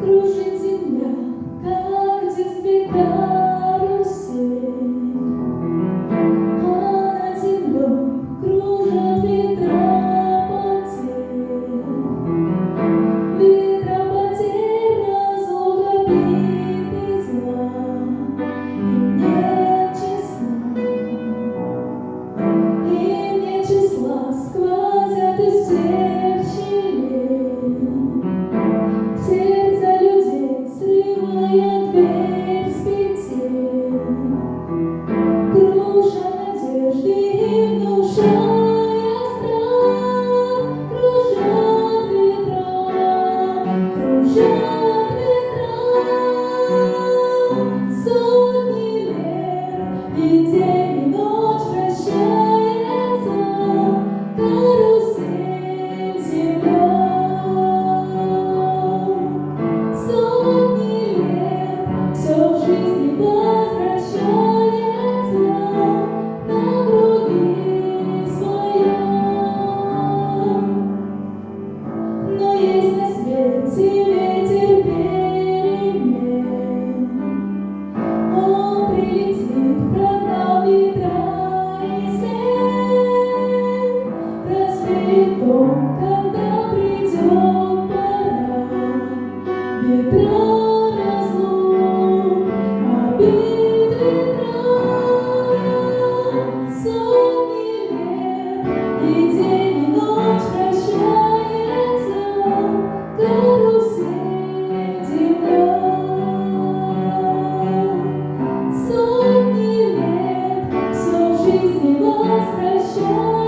Кружит земля, как в детстве карусель, а над землей кружат ветра потерь. Ветра потерь, разлук, обид и зла, им нет числа, сквозят из всех щелей. Сердца людей срывая дверь с петель, круша надежды и внушая страх. Кружат ветра, сотни лет, и день, и ночь вращается карусель земля. Сотни лет, все в жизни возвращается на круги своя. Но есть на свете ветер перемен, он прилетит, прогнал ветра и снег, развеет дом, когда придет пора. Ветра разлук, обид, ветра, сотни лет, и день, и ночь вращается карусель земля. Сотни лет, все в жизни возвращается